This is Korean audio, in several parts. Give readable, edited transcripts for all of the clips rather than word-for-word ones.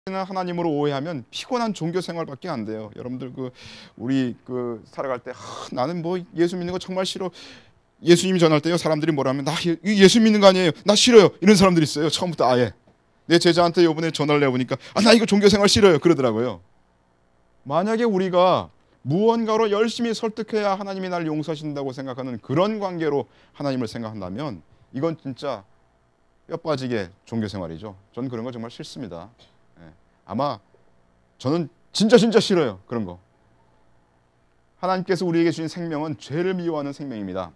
하나님으로 오해하면 피곤한 종교 생활밖에 안 돼요. 여러분들 우리 살아갈 때 나는 뭐 예수 믿는 거 정말 싫어. 예수님이 전할 때요 사람들이 뭐라면 나 예수 믿는 거 아니에요. 나 싫어요. 이런 사람들이 있어요. 처음부터 아예. 내 제자한테 이번에 전화를 해보니까 나 이거 종교 생활 싫어요. 그러더라고요. 만약에 우리가 무언가로 열심히 설득해야 하나님이 날 용서하신다고 생각하는 그런 관계로 하나님을 생각한다면 이건 진짜 뼈 빠지게 종교 생활이죠. 저는 그런 거 정말 싫습니다. 아마 저는 진짜 싫어요. 그런 거. 하나님께서 우리에게 주신 생명은 죄를 미워하는 생명입니다.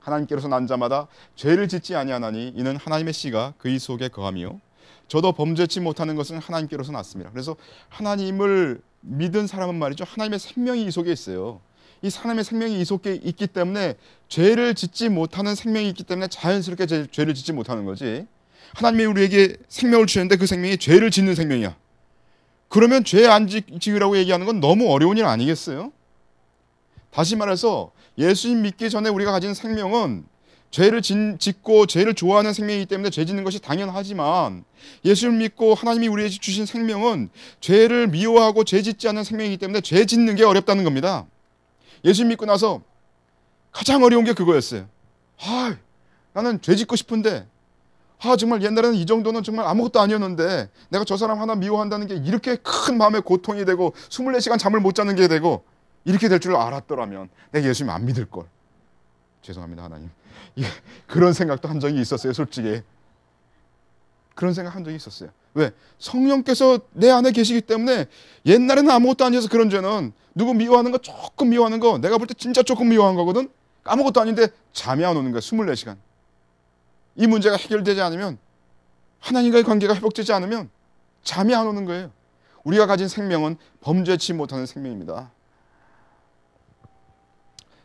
하나님께로서 난 자마다 죄를 짓지 아니하나니 이는 하나님의 씨가 그의 속에 거함이요 저도 범죄치 못하는 것은 하나님께로서 났습니다. 그래서 하나님을 믿은 사람은 말이죠. 하나님의 생명이 이 속에 있어요. 이 하나님의 생명이 이 속에 있기 때문에 죄를 짓지 못하는 생명이 있기 때문에 자연스럽게 죄를 짓지 못하는 거지. 하나님이 우리에게 생명을 주셨는데 그 생명이 죄를 짓는 생명이야. 그러면 죄 안 지으라고 얘기하는 건 너무 어려운 일 아니겠어요? 다시 말해서 예수님 믿기 전에 우리가 가진 생명은 죄를 짓고 죄를 좋아하는 생명이기 때문에 죄 짓는 것이 당연하지만 예수를 믿고 하나님이 우리에게 주신 생명은 죄를 미워하고 죄 짓지 않는 생명이기 때문에 죄 짓는 게 어렵다는 겁니다. 예수 믿고 나서 가장 어려운 게 그거였어요. 나는 죄 짓고 싶은데 정말 옛날에는 이 정도는 정말 아무것도 아니었는데 내가 저 사람 하나 미워한다는 게 이렇게 큰 마음의 고통이 되고 24시간 잠을 못 자는 게 되고 이렇게 될 줄 알았더라면 내가 예수님 안 믿을 걸. 죄송합니다 하나님. 그런 생각도 한 적이 있었어요. 솔직히 그런 생각 한 적이 있었어요. 왜? 성령께서 내 안에 계시기 때문에 옛날에는 아무것도 아니어서 그런 죄는 누구 미워하는 거 조금 미워하는 거 내가 볼 때 진짜 조금 미워한 거거든. 아무것도 아닌데 잠이 안 오는 거야. 24시간. 이 문제가 해결되지 않으면 하나님과의 관계가 회복되지 않으면 잠이 안 오는 거예요. 우리가 가진 생명은 범죄치 못하는 생명입니다.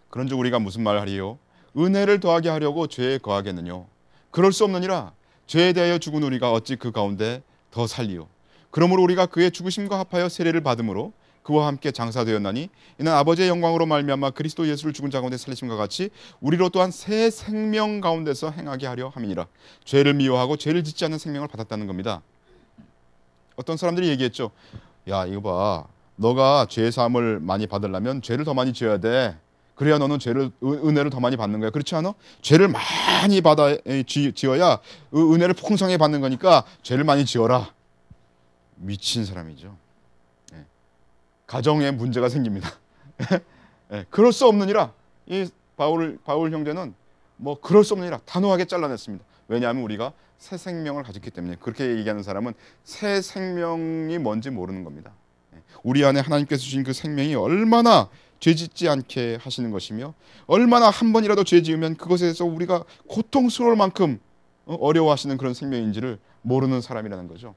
그런즉 우리가 무슨 말을 하리요? 은혜를 더하게 하려고 죄에 거하겠느뇨? 그럴 수 없느니라. 죄에 대하여 죽은 우리가 어찌 그 가운데 더 살리요? 그러므로 우리가 그의 죽으심과 합하여 세례를 받음으로 그와 함께 장사되었나니 이는 아버지의 영광으로 말미암아 그리스도 예수를 죽은 자 가운데 살리심과 같이 우리로 또한 새 생명 가운데서 행하게 하려 함이니라. 죄를 미워하고 죄를 짓지 않는 생명을 받았다는 겁니다. 어떤 사람들이 얘기했죠. 야 이거 봐. 너가 죄 사함을 많이 받으려면 죄를 더 많이 지어야 돼. 그래야 너는 은혜를 더 많이 받는 거야. 그렇지 않아? 죄를 많이 지어야 은혜를 풍성하게 받는 거니까 죄를 많이 지어라. 미친 사람이죠. 가정에 문제가 생깁니다. 그럴 수 없느니라. 이 바울 형제는 그럴 수 없느니라 단호하게 잘라냈습니다. 왜냐하면 우리가 새 생명을 가졌기 때문에. 그렇게 얘기하는 사람은 새 생명이 뭔지 모르는 겁니다. 우리 안에 하나님께서 주신 그 생명이 얼마나 죄짓지 않게 하시는 것이며 얼마나 한 번이라도 죄 지으면 그것에서 우리가 고통스러울 만큼 어려워하시는 그런 생명인지를 모르는 사람이라는 거죠.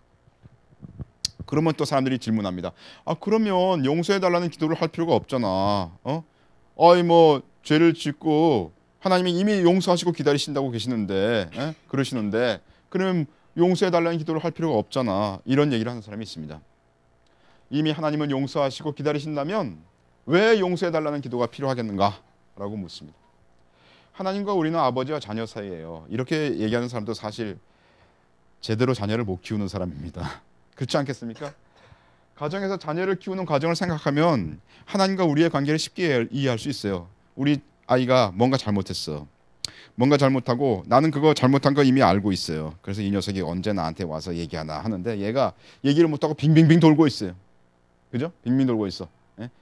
그러면 또 사람들이 질문합니다. 그러면 용서해달라는 기도를 할 필요가 없잖아. 죄를 짓고 하나님이 이미 용서하시고 기다리신다고 계시는데 그러시는데 그러면 용서해달라는 기도를 할 필요가 없잖아. 이런 얘기를 하는 사람이 있습니다. 이미 하나님은 용서하시고 기다리신다면 왜 용서해달라는 기도가 필요하겠는가? 라고 묻습니다. 하나님과 우리는 아버지와 자녀 사이예요. 이렇게 얘기하는 사람도 사실 제대로 자녀를 못 키우는 사람입니다. 그렇지 않겠습니까? 가정에서 자녀를 키우는 과정을 생각하면 하나님과 우리의 관계를 쉽게 이해할 수 있어요. 우리 아이가 뭔가 잘못했어. 뭔가 잘못하고 나는 그거 잘못한 거 이미 알고 있어요. 그래서 이 녀석이 언제 나한테 와서 얘기하나 하는데 얘가 얘기를 못하고 빙빙빙 돌고 있어요. 그죠? 빙빙 돌고 있어.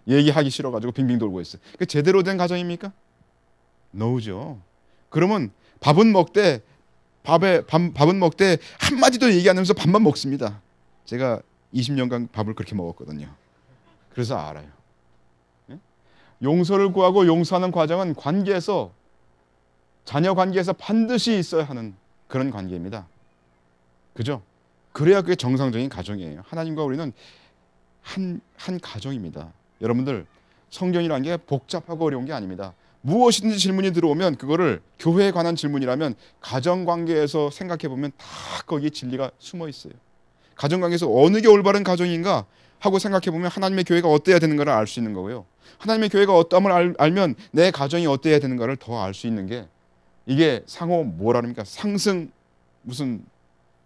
얘기하기 싫어가지고 빙빙 돌고 있어. 그 제대로 된 가정입니까? 노죠. 그러면 밥은 먹되 한마디도 얘기 안 하면서 밥만 먹습니다. 제가 20년간 밥을 그렇게 먹었거든요. 그래서 알아요. 용서를 구하고 용서하는 과정은 관계에서 자녀 관계에서 반드시 있어야 하는 그런 관계입니다. 그죠? 그래야 그게 정상적인 가정이에요. 하나님과 우리는 한 가정입니다. 여러분들 성경이라는 게 복잡하고 어려운 게 아닙니다. 무엇이든지 질문이 들어오면 그거를 교회에 관한 질문이라면 가정관계에서 생각해보면 다 거기에 진리가 숨어 있어요. 가정관계에서 어느 게 올바른 가정인가 하고 생각해보면 하나님의 교회가 어때야 되는가를 알 수 있는 거고요. 하나님의 교회가 어떠함을 알면 내 가정이 어때야 되는가를 더 알 수 있는 게 이게 상호 뭐라 합니까? 상승 무슨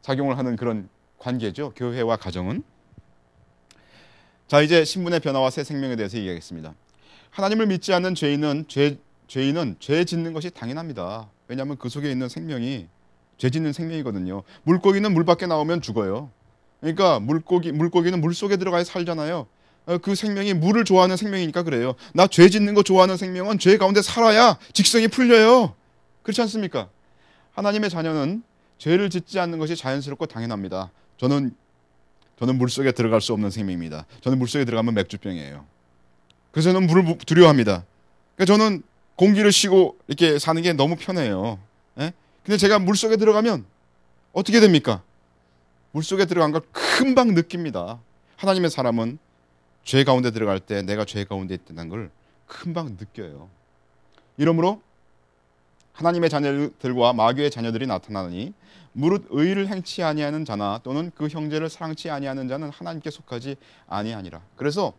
작용을 하는 그런 관계죠. 교회와 가정은. 자, 이제 신분의 변화와 새 생명에 대해서 얘기하겠습니다. 하나님을 믿지 않는 죄인은 죄 짓는 것이 당연합니다. 왜냐하면 그 속에 있는 생명이 죄 짓는 생명이거든요. 물고기는 물 밖에 나오면 죽어요. 그러니까 물고기는 물 속에 들어가야 살잖아요. 그 생명이 물을 좋아하는 생명이니까 그래요. 나 죄 짓는 거 좋아하는 생명은 죄 가운데 살아야 직성이 풀려요. 그렇지 않습니까? 하나님의 자녀는 죄를 짓지 않는 것이 자연스럽고 당연합니다. 저는 물속에 들어갈 수 없는 생명입니다. 저는 물속에 들어가면 맥주병이에요. 그래서 저는 물을 두려워합니다. 그러니까 저는 공기를 쉬고 이렇게 사는 게 너무 편해요. 예? 근데 제가 물속에 들어가면 어떻게 됩니까? 물속에 들어간 걸 금방 느낍니다. 하나님의 사람은 죄 가운데 들어갈 때 내가 죄 가운데 있다는 걸 금방 느껴요. 이러므로 하나님의 자녀들과 마귀의 자녀들이 나타나니 무릇 의를 행치 아니하는 자나 또는 그 형제를 사랑치 아니하는 자는 하나님께 속하지 아니하니라. 그래서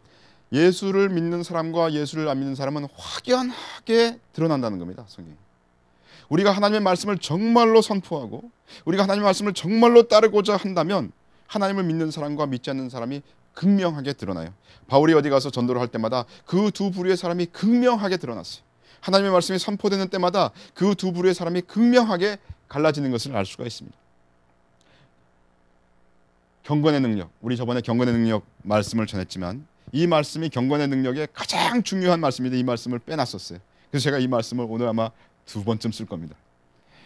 예수를 믿는 사람과 예수를 안 믿는 사람은 확연하게 드러난다는 겁니다. 성경이. 우리가 하나님의 말씀을 정말로 선포하고 우리가 하나님의 말씀을 정말로 따르고자 한다면 하나님을 믿는 사람과 믿지 않는 사람이 극명하게 드러나요. 바울이 어디 가서 전도를 할 때마다 그 두 부류의 사람이 극명하게 드러났어요. 하나님의 말씀이 선포되는 때마다 그 두 부류의 사람이 극명하게 갈라지는 것을 알 수가 있습니다. 경건의 능력, 우리 저번에 경건의 능력 말씀을 전했지만 이 말씀이 경건의 능력의 가장 중요한 말씀인데 이 말씀을 빼놨었어요. 그래서 제가 이 말씀을 오늘 아마 2번쯤 쓸 겁니다.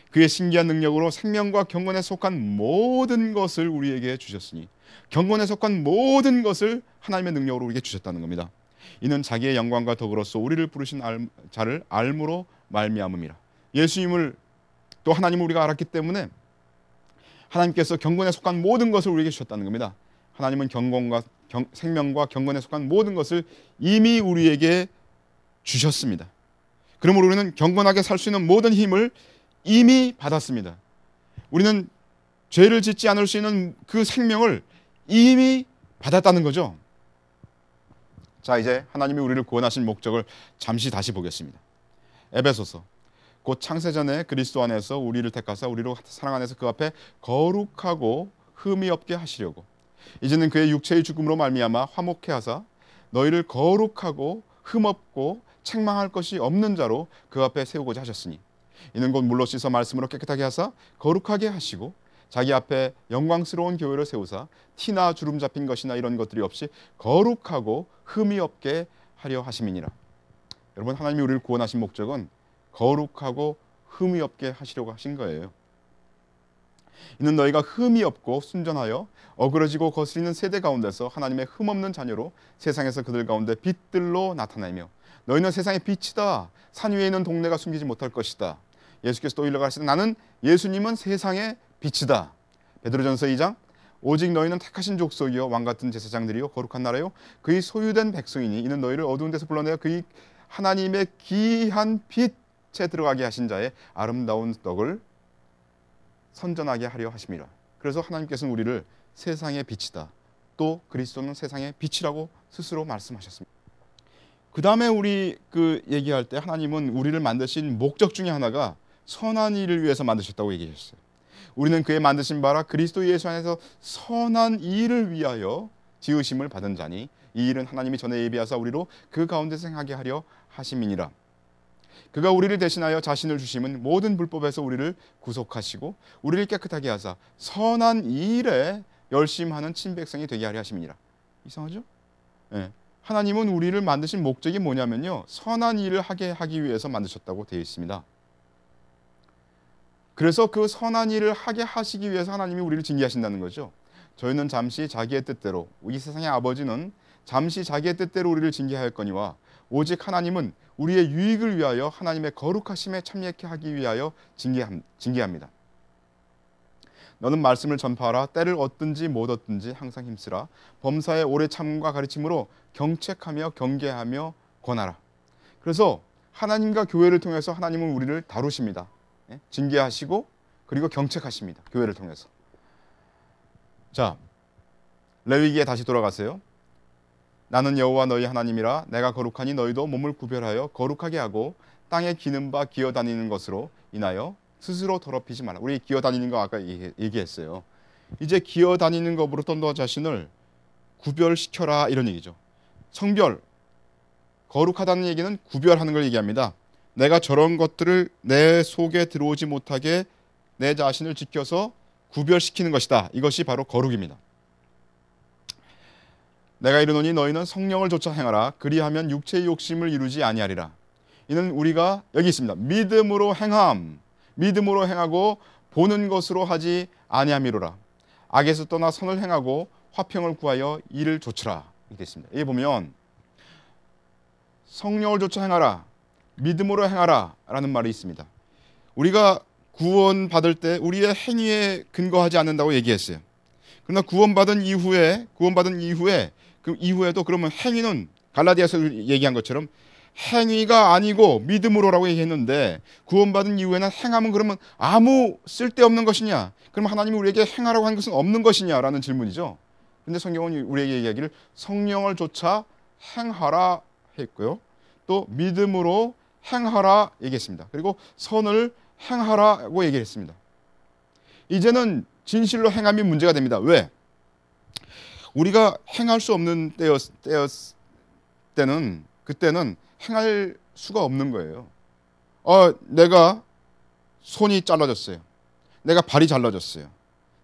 그의 신기한 능력으로 생명과 경건에 속한 모든 것을 우리에게 주셨으니 경건에 속한 모든 것을 하나님의 능력으로 우리에게 주셨다는 겁니다. 이는 자기의 영광과 덕으로서 우리를 부르신 자를 알므로 말미암음이라. 예수님을 또 하나님을 우리가 알았기 때문에 하나님께서 경건에 속한 모든 것을 우리에게 주셨다는 겁니다. 하나님은 생명과 경건에 속한 모든 것을 이미 우리에게 주셨습니다. 그러므로 우리는 경건하게 살 수 있는 모든 힘을 이미 받았습니다. 우리는 죄를 짓지 않을 수 있는 그 생명을 이미 받았다는 거죠. 자, 이제 하나님이 우리를 구원하신 목적을 잠시 다시 보겠습니다. 에베소서 곧 창세전에 그리스도 안에서 우리를 택하사 우리로 사랑 안에서 그 앞에 거룩하고 흠이 없게 하시려고 이제는 그의 육체의 죽음으로 말미암아 화목케 하사 너희를 거룩하고 흠 없고 책망할 것이 없는 자로 그 앞에 세우고자 하셨으니 이는 곧 물로 씻어 말씀으로 깨끗하게 하사 거룩하게 하시고 자기 앞에 영광스러운 교회를 세우사 티나 주름 잡힌 것이나 이런 것들이 없이 거룩하고 흠이 없게 하려 하심이니라. 여러분, 하나님이 우리를 구원하신 목적은 거룩하고 흠이 없게 하시려고 하신 거예요. 이는 너희가 흠이 없고 순전하여 어그러지고 거스리는 세대 가운데서 하나님의 흠 없는 자녀로 세상에서 그들 가운데 빛들로 나타나며 너희는 세상의 빛이다. 산 위에 있는 동네가 숨기지 못할 것이다. 예수께서 또 일러가시되 나는 예수님은 세상의 빛이다. 베드로전서 2장 오직 너희는 택하신 족속이요 왕같은 제사장들이요 거룩한 나라요 그의 소유된 백성이니 이는 너희를 어두운 데서 불러내어 그의 하나님의 귀한 빛에 들어가게 하신 자의 아름다운 덕을 선전하게 하려 하심이라. 그래서 하나님께서는 우리를 세상의 빛이다. 또 그리스도는 세상의 빛이라고 스스로 말씀하셨습니다. 그 다음에 우리 얘기할 때 하나님은 우리를 만드신 목적 중에 하나가 선한 일을 위해서 만드셨다고 얘기하셨어요. 우리는 그의 만드신 바라 그리스도 예수 안에서 선한 일을 위하여 지으심을 받은 자니 이 일은 하나님이 전에 예비하사 우리로 그 가운데서 행하게 하려 하심이니라. 그가 우리를 대신하여 자신을 주심은 모든 불법에서 우리를 구속하시고 우리를 깨끗하게 하사 선한 일에 열심하는 친백성이 되게 하려 하심이니라. 이상하죠? 네. 하나님은 우리를 만드신 목적이 뭐냐면요, 선한 일을 하기 위해서 만드셨다고 되어 있습니다. 그래서 그 선한 일을 하게 하시기 위해서 하나님이 우리를 징계하신다는 거죠. 저희는 잠시 자기의 뜻대로, 이 세상의 아버지는 잠시 자기의 뜻대로 우리를 징계하였거니와 오직 하나님은 우리의 유익을 위하여 하나님의 거룩하심에 참여케 하기 위하여 징계합니다. 너는 말씀을 전파하라. 때를 얻든지 못 얻든지 항상 힘쓰라. 범사에 오래 참음과 가르침으로 경책하며 경계하며 권하라. 그래서 하나님과 교회를 통해서 하나님은 우리를 다루십니다. 징계하시고 그리고 경책하십니다. 교회를 통해서. 자, 레위기에 다시 돌아가세요. 나는 여호와 너희 하나님이라. 내가 거룩하니 너희도 몸을 구별하여 거룩하게 하고 땅에 기는 바 기어다니는 것으로 인하여 스스로 더럽히지 말라. 우리 기어다니는 거 아까 얘기했어요. 이제 기어다니는 것으로부터 너 자신을 구별시켜라 이런 얘기죠. 성별, 거룩하다는 얘기는 구별하는 걸 얘기합니다. 내가 저런 것들을 내 속에 들어오지 못하게 내 자신을 지켜서 구별시키는 것이다. 이것이 바로 거룩입니다. 내가 이르노니 너희는 성령을 좇아 행하라. 그리하면 육체의 욕심을 이루지 아니하리라. 이는 우리가 여기 있습니다. 믿음으로 행함. 믿음으로 행하고 보는 것으로 하지 아니함이로라. 악에서 떠나 선을 행하고 화평을 구하여 이를 좇으라. 이렇게 있습니다. 여기 보면 성령을 좇아 행하라. 믿음으로 행하라 라는 말이 있습니다. 우리가 구원받을 때 우리의 행위에 근거하지 않는다고 얘기했어요. 그러나 구원받은 이후에 그 이후에도 그러면 행위는 갈라디아서 얘기한 것처럼 행위가 아니고 믿음으로라고 얘기했는데 구원받은 이후에는 행함은 그러면 아무 쓸데없는 것이냐? 그럼 하나님이 우리에게 행하라고 한 것은 없는 것이냐라는 질문이죠. 그런데 성경은 우리에게 얘기하기를 성령을 좇아 행하라 했고요. 또 믿음으로 행하라 얘기했습니다. 그리고 선을 행하라고 얘기했습니다. 이제는 진실로 행함이 문제가 됩니다. 왜? 우리가 행할 수 없는 때는 그때는 행할 수가 없는 거예요. 내가 손이 잘라졌어요. 내가 발이 잘라졌어요.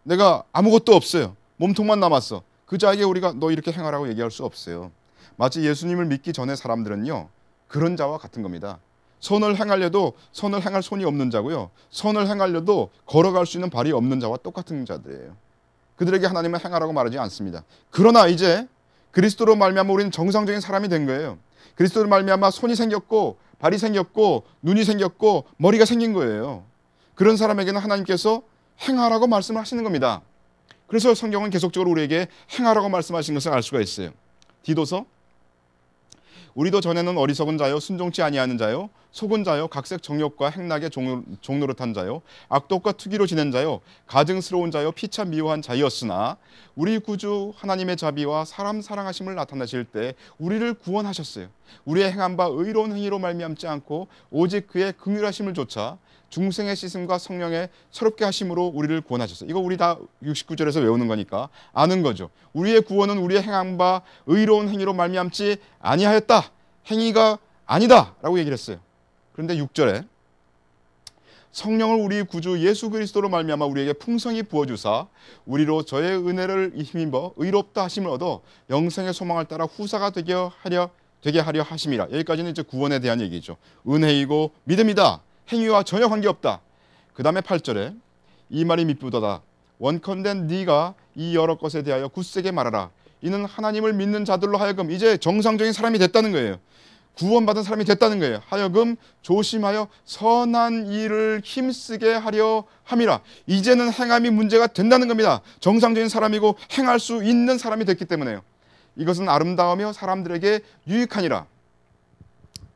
내가 아무것도 없어요. 몸통만 남았어. 그 자리에 우리가 너 이렇게 행하라고 얘기할 수 없어요. 마치 예수님을 믿기 전에 사람들은요. 그런 자와 같은 겁니다. 선을 행하려도 선을 행할 손이 없는 자고요. 선을 행하려도 걸어갈 수 있는 발이 없는 자와 똑같은 자들이에요. 그들에게 하나님은 행하라고 말하지 않습니다. 그러나 이제 그리스도로 말미암아 우리는 정상적인 사람이 된 거예요. 그리스도로 말미암아 손이 생겼고 발이 생겼고 눈이 생겼고 머리가 생긴 거예요. 그런 사람에게는 하나님께서 행하라고 말씀을 하시는 겁니다. 그래서 성경은 계속적으로 우리에게 행하라고 말씀하신 것을 알 수가 있어요. 디도서 우리도 전에는 어리석은 자요 순종치 아니하는 자요 속은 자요 각색 정욕과 행락의 종노릇한 자요 악독과 투기로 지낸 자요 가증스러운 자요 피차 미워한 자였으나 우리 구주 하나님의 자비와 사람 사랑하심을 나타내실 때 우리를 구원하셨어요. 우리의 행한 바 의로운 행위로 말미암지 않고 오직 그의 긍휼하심을 조차 중생의 씻음과 성령의 새롭게 하심으로 우리를 구원하셨어요. 이거 우리 다 69절에서 외우는 거니까 아는 거죠. 우리의 구원은 우리의 행한 바 의로운 행위로 말미암지 아니하였다. 행위가 아니다 라고 얘기를 했어요. 그런데 6절에 성령을 우리 구주 예수 그리스도로 말미암아 우리에게 풍성히 부어주사 우리로 저의 은혜를 힘입어 의롭다 하심을 얻어 영생의 소망을 따라 후사가 되게 하려 하심이라. 여기까지는 이제 구원에 대한 얘기죠. 은혜이고 믿음이다. 행위와 전혀 관계없다. 그 다음에 8절에 이 말이 미쁘도다. 원컨대 네가 이 여러 것에 대하여 굳세게 말하라. 이는 하나님을 믿는 자들로 하여금 이제 정상적인 사람이 됐다는 거예요. 구원받은 사람이 됐다는 거예요. 하여금 조심하여 선한 일을 힘쓰게 하려 함이라. 이제는 행함이 문제가 된다는 겁니다. 정상적인 사람이고 행할 수 있는 사람이 됐기 때문에요. 이것은 아름다우며 사람들에게 유익하니라.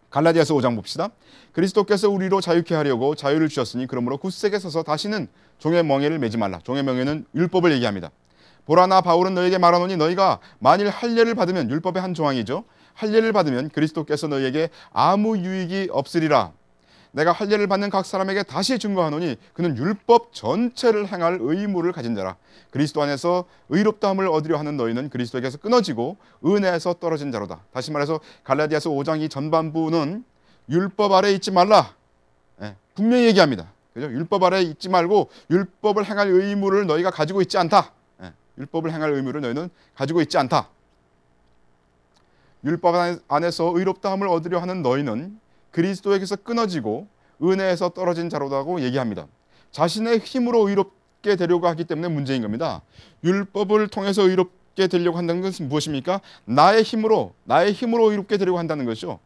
갈라디아서 5장 봅시다. 그리스도께서 우리로 자유케 하려고 자유를 주셨으니 그러므로 굳세게 서서 다시는 종의 멍에를 매지 말라. 종의 멍에는 율법을 얘기합니다. 보라 나 바울은 너에게 말하노니 너희가 만일 할례를 받으면 율법의 한 조항이죠. 할례를 받으면 그리스도께서 너희에게 아무 유익이 없으리라. 내가 할례를 받는 각 사람에게 다시 증거하노니 그는 율법 전체를 행할 의무를 가진 자라. 그리스도 안에서 의롭다함을 얻으려 하는 너희는 그리스도에게서 끊어지고 은혜에서 떨어진 자로다. 다시 말해서 갈라디아서 5장 이 전반부는 율법 아래 있지 말라. 분명히 얘기합니다. 그죠? 율법 아래 있지 말고 율법을 행할 의무를 너희가 가지고 있지 않다. 율법을 행할 의무를 너희는 가지고 있지 않다. 율법 안에서 의롭다함을 얻으려 하는 너희는 그리스도에게서 끊어지고 은혜에서 떨어진 자로다고 얘기합니다. 자신의 힘으로 의롭게 되려고 하기 때문에 문제인 겁니다. 율법을 통해서 의롭게 되려고 한다는 것은 무엇입니까? 나의 힘으로 의롭게 되려고 한다는 것이죠.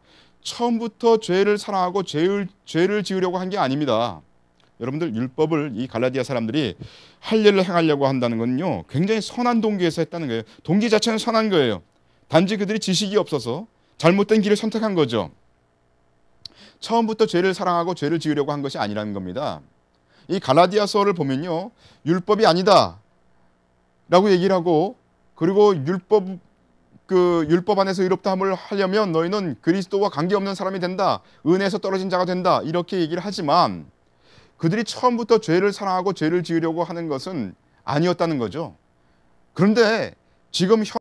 처음부터 죄를 사랑하고 죄를 지으려고 한 게 아닙니다. 여러분들 율법을 이 갈라디아 사람들이 할례를 행하려고 한다는 건요. 굉장히 선한 동기에서 했다는 거예요. 동기 자체는 선한 거예요. 단지 그들이 지식이 없어서 잘못된 길을 선택한 거죠. 처음부터 죄를 사랑하고 죄를 지으려고 한 것이 아니라는 겁니다. 이 갈라디아서를 보면요. 율법이 아니다 라고 얘기를 하고 그리고 율법 안에서 의롭다함을 하려면 너희는 그리스도와 관계없는 사람이 된다. 은혜에서 떨어진 자가 된다. 이렇게 얘기를 하지만 그들이 처음부터 죄를 사랑하고 죄를 지으려고 하는 것은 아니었다는 거죠. 그런데 지금